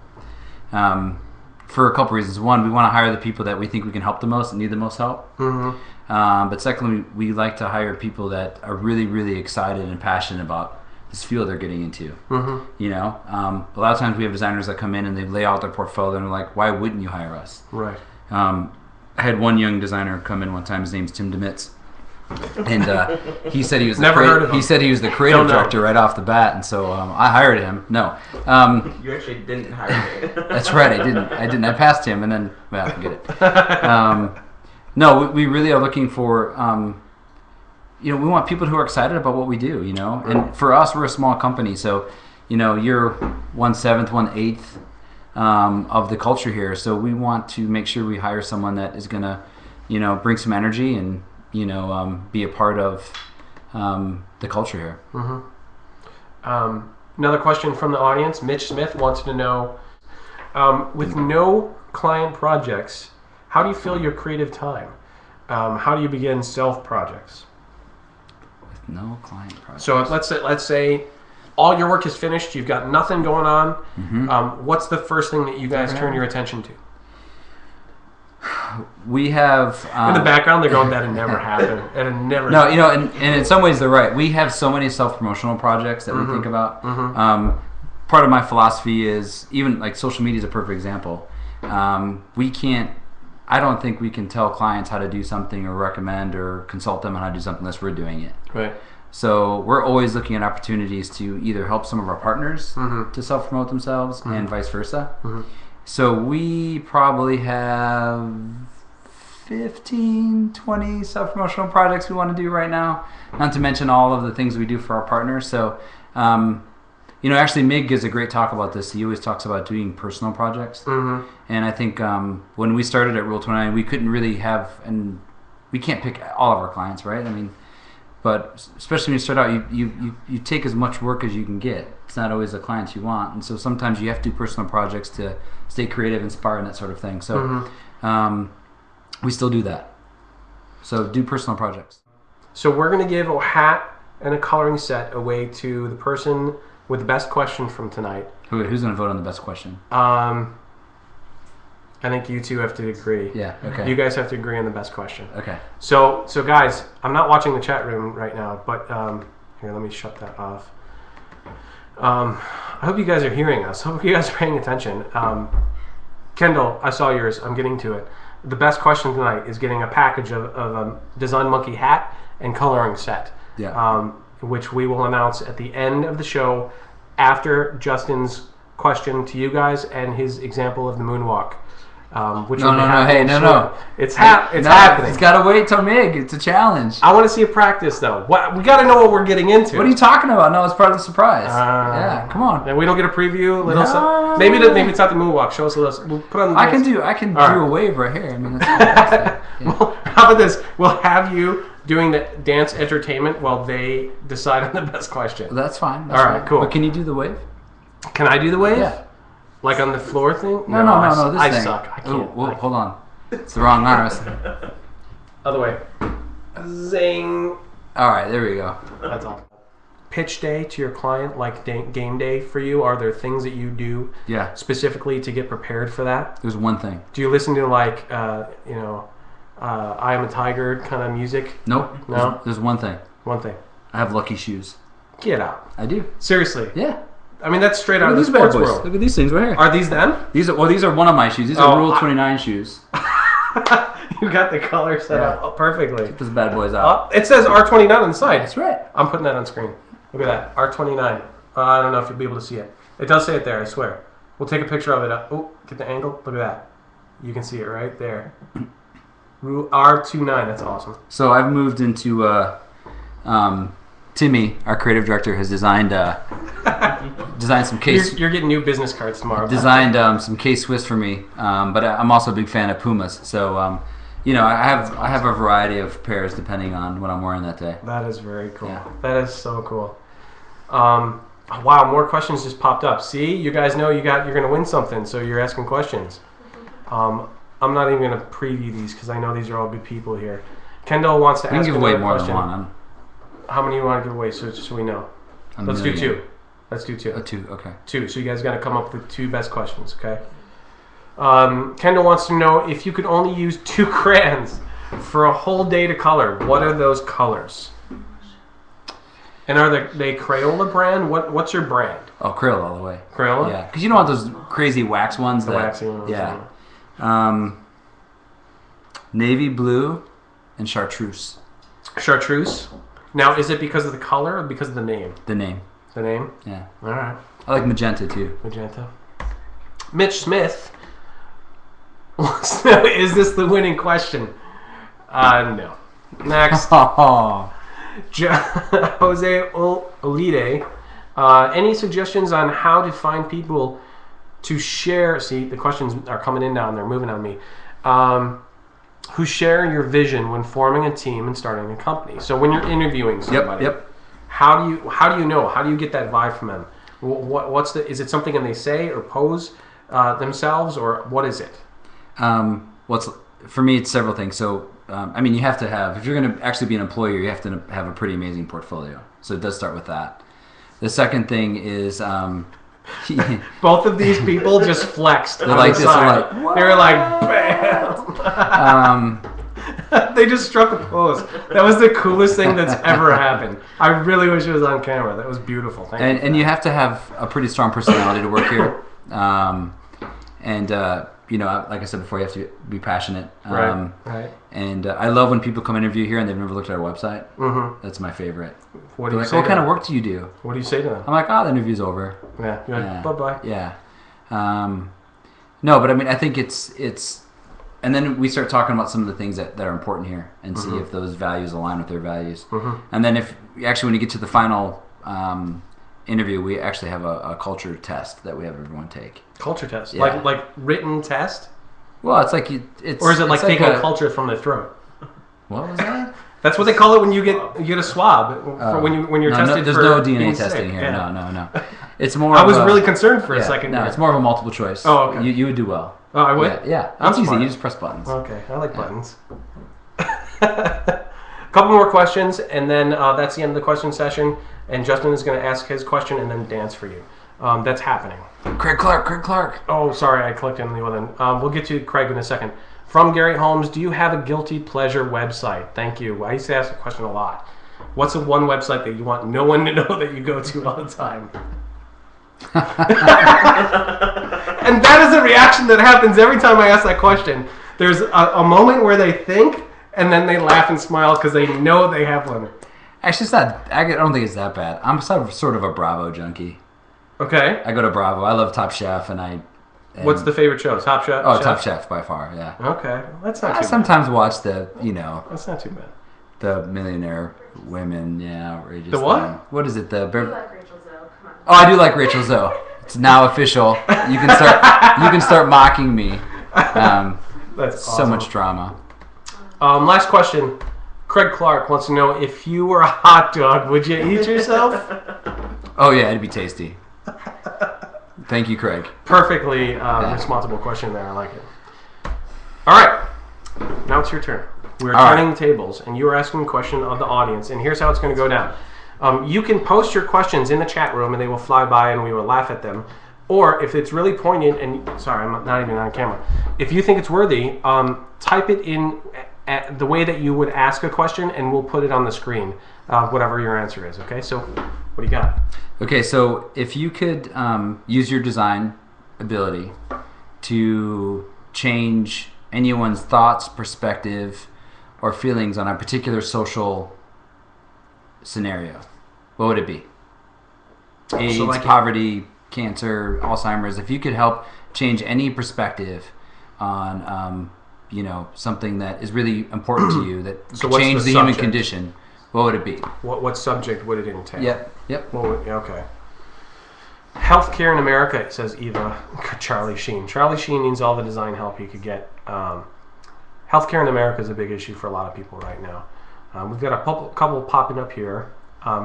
For a couple reasons. One, we want to hire the people that we think we can help the most and need the most help. But secondly, we like to hire people that are really, really excited and passionate about this field they're getting into. A lot of times we have designers that come in and they lay out their portfolio and they're like, why wouldn't you hire us? Right. I had one young designer come in one time. His name's Tim DeMitz. And he said he was the creative director right off the bat, and so I hired him. No, you actually didn't hire me. That's right. I didn't. I passed him, and then forget it. No, we really are looking for. We want people who are excited about what we do. And for us, we're a small company, so you're 1/7, 1/8 of the culture here. So we want to make sure we hire someone that is gonna, bring some energy and be a part of the culture here. Another question from the audience. Mitch Smith wants to know, with no client projects, how do you fill your creative time? How do you begin self projects? With no client projects. So let's say all your work is finished. You've got nothing going on. What's the first thing that you guys turn your attention to? We have in the background they're going, that'll never happen. It'll never no and in some ways they're right. We have so many self-promotional projects that we think about. Part of my philosophy is, even like social media is a perfect example. I don't think we can tell clients how to do something or recommend or consult them on how to do something unless we're doing it. Right. So we're always looking at opportunities to either help some of our partners to self-promote themselves and vice versa. So we probably have 15, 20 self-promotional projects we want to do right now, not to mention all of the things we do for our partners. So, actually Mig gives a great talk about this. He always talks about doing personal projects. And I think when we started at Rule 29, we couldn't really and we can't pick all of our clients, right? I mean, but especially when you start out, you take as much work as you can get. It's not always the clients you want, and so sometimes you have to do personal projects to stay creative, inspired, and that sort of thing. So we still do that. So do personal projects. So we're going to give a hat and a coloring set away to the person with the best question from tonight. Who's going to vote on the best question? I think you two have to agree. Yeah, okay. You guys have to agree on the best question. Okay. So guys, I'm not watching the chat room right now, but here, let me shut that off. I hope you guys are hearing us. I hope you guys are paying attention. Kendall, I saw yours. I'm getting to it. The best question tonight is getting a package of a Design Monkey hat and coloring set, which we will announce at the end of the show after Justin's question to you guys and his example of the moonwalk. Which no. It's happening. It's got to wait till MIG. It's a challenge. I want to see a practice, though. We got to know what we're getting into. What are you talking about? No, it's part of the surprise. Yeah, come on. And we don't get a preview. Maybe it's not the moonwalk. Show us a little. We'll put on. I can do a wave right here. I mean, that's fantastic. Yeah. Well, how about this? We'll have you doing the dance entertainment while they decide on the best question. Well, that's fine. All right, cool. But can you do the wave? Can I do the wave? Yeah. Like on the floor thing? No. This I thing. suck. I can't. Ooh, whoa, hold on. It's the wrong arms. Other way. Zing. All right, there we go. That's all. Pitch day to your client, like game day for you. Are there things that you do specifically to get prepared for that? There's one thing. Do you listen to like I Am a Tiger kind of music? Nope. No. There's one thing. One thing. I have lucky shoes. Get out. I do. Seriously. Yeah. I mean, that's straight out of the sports world. Look at these things right here. Are these them? These are one of my shoes. These are Rule 29 shoes. You got the color set up perfectly. Check those bad boys out. It says R29 on the side. That's right. I'm putting that on screen. Look at that. R29. I don't know if you'll be able to see it. It does say it there, I swear. We'll take a picture of it. Oh, get the angle. Look at that. You can see it right there. R29. That's awesome. So I've moved into Timmy, our creative director, has designed some case. You're getting new business cards tomorrow. Designed some K-Swiss for me, but I'm also a big fan of Pumas. So I have a variety of pairs depending on what I'm wearing that day. That is very cool. Yeah. That is so cool. Wow, more questions just popped up. See, you guys know you're going to win something, so you're asking questions. I'm not even going to preview these because I know these are all good people here. Kendall wants to ask. We can give away more question. than one. How many do you want to give away so we know? Let's do two. Let's do two. Two, okay. Two. So you guys got to come up with the two best questions, okay? Kendall wants to know if you could only use 2 crayons for a whole day to color. What are those colors? And are they Crayola brand? What's your brand? Oh, Crayola all the way. Crayola? Yeah, because you don't want those crazy wax ones. The waxy ones. Yeah. Navy blue and chartreuse. Chartreuse? Now, is it because of the color or because of the name? The name. The name? Yeah. All right. I like magenta too. Magenta. Mitch Smith wants to know, is this the winning question? No. Next. Jose Olide. Any suggestions on how to find people to share? See, the questions are coming in now and they're moving on me. Who share your vision when forming a team and starting a company. So when you're interviewing somebody, how do you know? How do you get that vibe from them? Is it something they say or pose themselves, or what is it? For me, it's several things. So you have to have, if you're going to actually be an employer, you have to have a pretty amazing portfolio. So it does start with that. The second thing is both of these people just flexed. They're like this. They were like, bam. They just struck a pose. That was the coolest thing that's ever happened. I really wish it was on camera. That was beautiful. Thank you. And you have to have a pretty strong personality to work here. Like I said before, you have to be passionate. Right. And I love when people come interview here and they've never looked at our website. Mm-hmm. That's my favorite. What do you say? What kind of work do you do? What do you say to them? I'm like, the interview's over. Yeah. You're like, bye-bye. Yeah. No, but I think it's, and then we start talking about some of the things that are important here and see if those values align with their values. Mm-hmm. And then when you get to the final interview, we actually have a culture test that we have everyone take. Culture test? Yeah. Like written test? Well, it's like it's. Or is it like taking a culture from the throat? What was that? That's what they call it when you get a swab for when you're tested. There's no DNA testing here. Yeah. No. It's more. I was really concerned for a second. No, it's more of a multiple choice. Oh, okay. You would do well. Oh, I would? Yeah. I'm It's easy. smart. You just press buttons. Okay, I like buttons. Couple more questions, and then that's the end of the question session. And Justin is going to ask his question and then dance for you. That's happening. Craig Clark. Oh, sorry, I clicked on the other one. We'll get to Craig in a second. From Gary Holmes, do you have a guilty pleasure website? Thank you. I used to ask the question a lot. What's the one website that you want no one to know that you go to all the time? And that is a reaction that happens every time I ask that question. There's a moment where they think, and then they laugh and smile because they know they have one. Actually, it's not. I don't think it's that bad. I'm sort of a Bravo junkie. Okay. I go to Bravo. I love Top Chef, and what's the favorite show? Top Chef? Oh, Top Chef by far. Yeah. Okay, that's not too I bad. sometimes watch the, That's not too bad. the Millionaire Women. Yeah, outrageous. The what? thing. What is it? You like Rachel Zoe. Come on. Oh, I do like Rachel Zoe. It's now official. You can start mocking me. That's So awesome. much drama. Last question. Craig Clark wants to know, if you were a hot dog, would you eat yourself? Oh yeah, it'd be tasty. Thank you, Craig. Perfectly responsible question there. I like it. All right. Now it's your turn. We're turning the tables, and you are asking a question of the audience. And here's how it's going to go down. You can post your questions in the chat room, and they will fly by, and we will laugh at them. Or if it's really poignant, and sorry, I'm not even on camera. If you think it's worthy, type it in the way that you would ask a question, and we'll put it on the screen, whatever your answer is. Okay, so what do you got? Okay, so if you could use your design ability to change anyone's thoughts, perspective, or feelings on a particular social scenario, what would it be? AIDS, poverty, cancer, Alzheimer's. If you could help change any perspective on something that is really important to you, that So could what's change the the human subject? condition, what would it be? What subject would it entail? Yep. Okay. Healthcare in America, it says Eva. Charlie Sheen. Charlie Sheen needs all the design help he could get. Healthcare in America is a big issue for a lot of people right now. We've got a couple popping up here.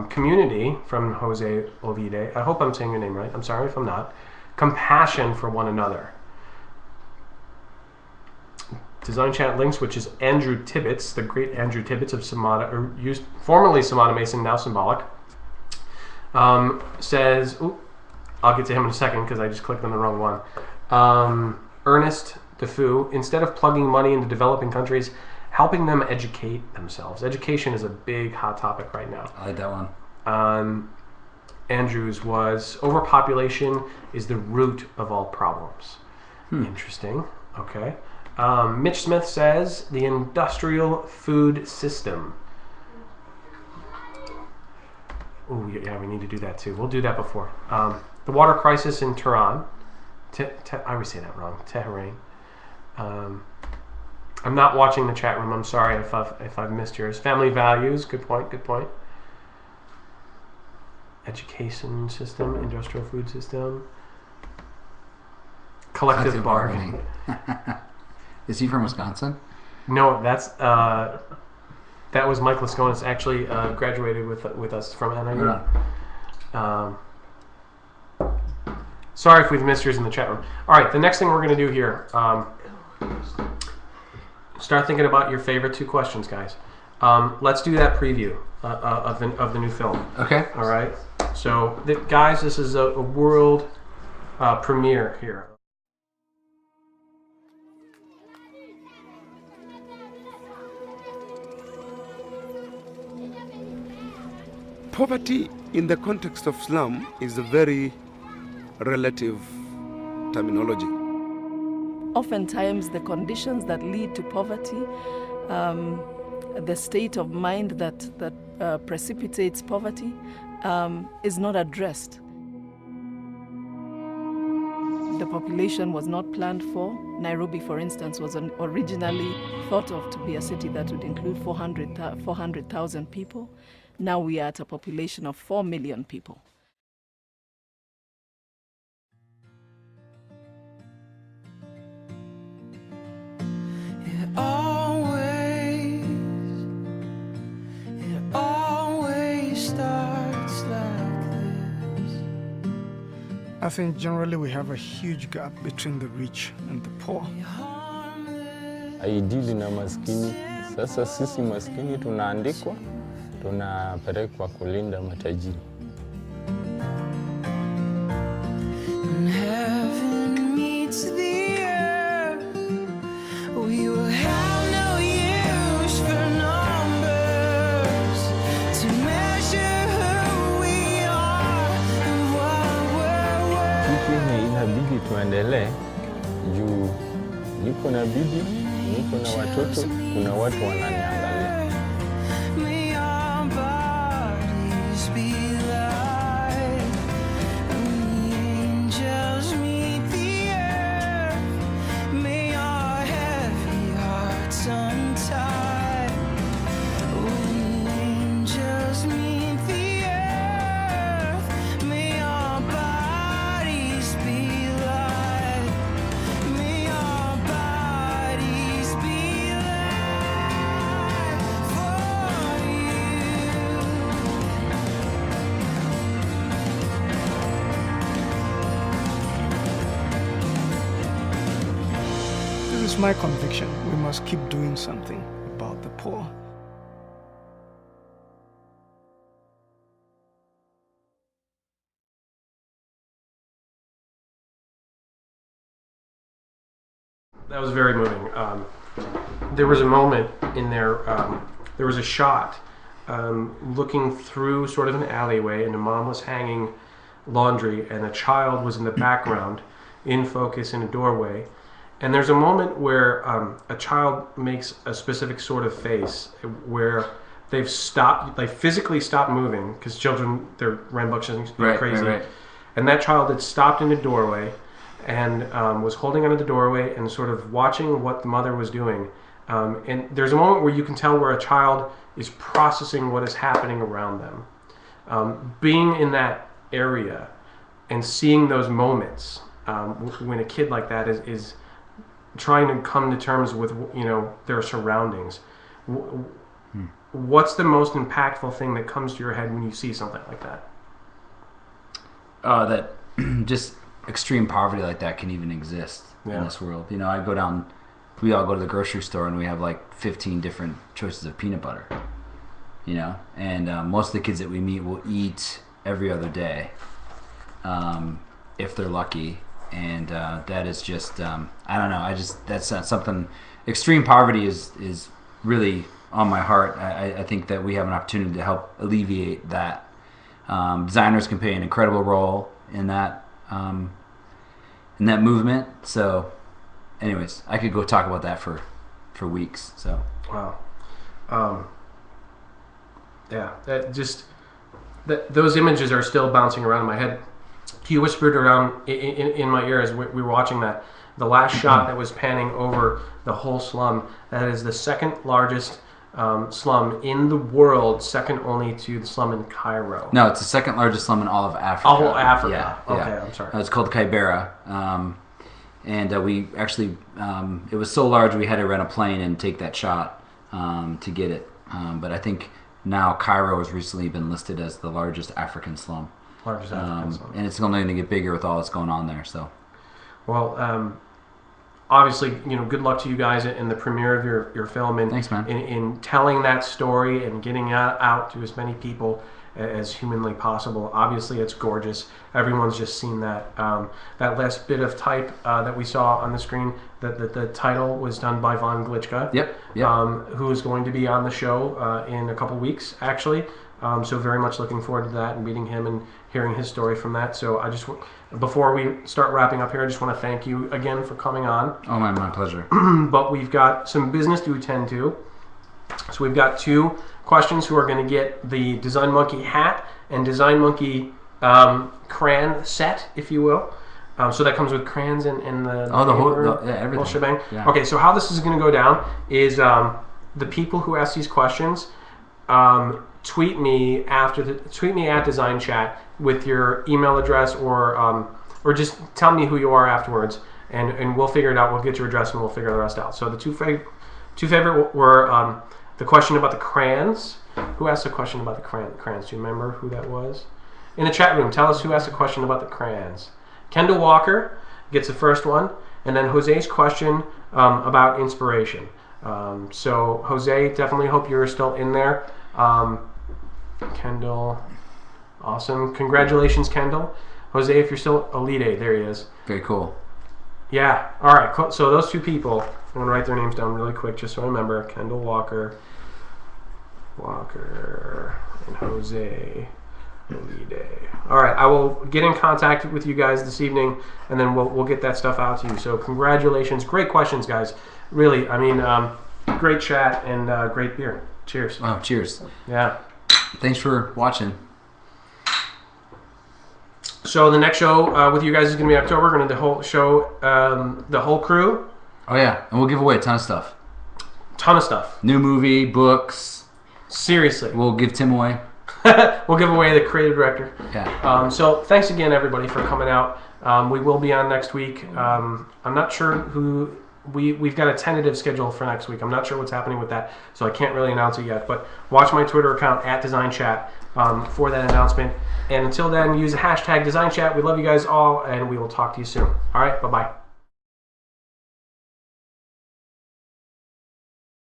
Community from Jose Ovide. I hope I'm saying your name right. I'm sorry if I'm not. Compassion for one another. DesignChat links, which is Andrew Tibbetts, the great Andrew Tibbetts of formerly Samana Mason, now Symbolic, says, I'll get to him in a second because I just clicked on the wrong one. Ernest Defoe, instead of plugging money into developing countries, helping them educate themselves. Education is a big hot topic right now. I like that one. Andrews was, overpopulation is the root of all problems. Interesting. Okay. Mitch Smith says, the industrial food system. Oh, yeah, we need to do that too. We'll do that before. The water crisis in Tehran. I always say that wrong. Tehran. I'm not watching the chat room. I'm sorry if I've missed yours. Family values. Good point. Education system. Industrial food system. Collective bargaining. Is he from Wisconsin? No, that was Mike Lasconis. Actually, graduated with us from NIU. Sorry if we've missed yours in the chat room. All right, the next thing we're going to do here, start thinking about your favorite two questions, guys. Let's do that preview of the new film. Okay. All right. So, guys, this is a world premiere here. Poverty in the context of slum is a very relative terminology. Oftentimes, the conditions that lead to poverty, the state of mind that precipitates poverty, is not addressed. The population was not planned for. Nairobi, for instance, was originally thought of to be a city that would include 400,000 people. Now we are at a population of 4 million people. It always starts like this. A think generally we have a huge gap between the rich and the poor. Haidili na maskini. Sasa sisi maskini tunaandikwa, tunapelekwa kulinda matajiri. When heaven meets the earth, we will have no use for numbers to measure who we are and what we're worth. Sisi inabidi tuendelee juu niko na bibi, niko na watoto, kuna watu wananiangalia. May our bodies be light, and the angels meet the earth. May our heavy hearts untie. When the angels meet the earth, may our bodies be light. May our bodies be light for you. This is my conviction. We must keep doing something about the poor. That was very moving. There was a moment in there, there was a shot looking through sort of an alleyway, and a mom was hanging laundry, and a child was in the background, in focus in a doorway. And there's a moment where a child makes a specific sort of face where they've stopped, they physically stopped moving, because children, they're rambunctious and crazy. Right. And that child had stopped in a doorway and was holding onto the doorway and sort of watching what the mother was doing. And there's a moment where you can tell where a child is processing what is happening around them. Being in that area and seeing those moments when a kid like that is trying to come to terms with, you know, their surroundings. What's the most impactful thing that comes to your head when you see something like that? That just extreme poverty like that can even exist in this world. You know, I go down, we all go to the grocery store and we have like 15 different choices of peanut butter, you know, and most of the kids that we meet will eat every other day, if they're lucky. And that is just, I don't know, that's something, extreme poverty is really on my heart. I think that we have an opportunity to help alleviate that. Designers can play an incredible role in that movement. So anyways, I could go talk about that for weeks. So wow. Yeah, those images are still bouncing around in my head. He whispered around in my ear as we were watching that. The last shot that was panning over the whole slum, that is the second largest slum in the world, second only to the slum in Cairo. No, it's the second largest slum in all of Africa. All of Africa. Yeah. Okay, I'm sorry. It's called Kibera. And we actually, it was so large we had to rent a plane and take that shot to get it. But I think now Cairo has recently been listed as the largest African slum. Largest African slum. And it's only going to get bigger with all that's going on there. So, well, obviously, you know, good luck to you guys in the premiere of your film and thanks, man. In telling that story and getting out to as many people as humanly possible. Obviously, it's gorgeous. Everyone's just seen that. That last bit of type that we saw on the screen, the title was done by Von Glitchka. Yep. Who is going to be on the show in a couple weeks, actually. So very much looking forward to that and meeting him and hearing his story from that. So I just, before we start wrapping up here, I just want to thank you again for coming on. Oh, my pleasure. But we've got some business to attend to. So we've got two questions who are going to get the Design Monkey hat and Design Monkey crayon set, if you will. So that comes with crayons and the everything. Whole shebang. Yeah. Okay, so how this is going to go down is the people who ask these questions tweet me at DesignChat with your email address or just tell me who you are afterwards, and we'll figure it out. We'll get your address and we'll figure the rest out. So the two favorite were the question about the crayons. Who asked the question about the crayons? Do you remember who that was? In the chat room, tell us who asked the question about the crayons. Kendall Walker gets the first one, and then Jose's question about inspiration. So Jose, definitely hope you're still in there. Kendall, awesome. Congratulations, Kendall. Jose, if you're still Elite 8, there he is. Very cool. Yeah. All right. Cool. So those two people, I'm going to write their names down really quick just so I remember. Kendall Walker, and Jose Elite. All right. I will get in contact with you guys this evening, and then we'll get that stuff out to you. So congratulations. Great questions, guys. Really, I mean, great chat and great beer. Cheers. Wow, cheers. Yeah. Thanks for watching. So the next show with you guys is going to be October. We're going to do the whole show, the whole crew. Oh yeah, and we'll give away a ton of stuff. Ton of stuff. New movie, books. Seriously. We'll give Tim away. We'll give away the creative director. Yeah. So thanks again, everybody, for coming out. We will be on next week. I'm not sure who... We've got a tentative schedule for next week. I'm not sure what's happening with that, so I can't really announce it yet. But watch my Twitter account at DesignChat for that announcement. And until then, use the hashtag DesignChat. We love you guys all, and we will talk to you soon. All right, bye-bye.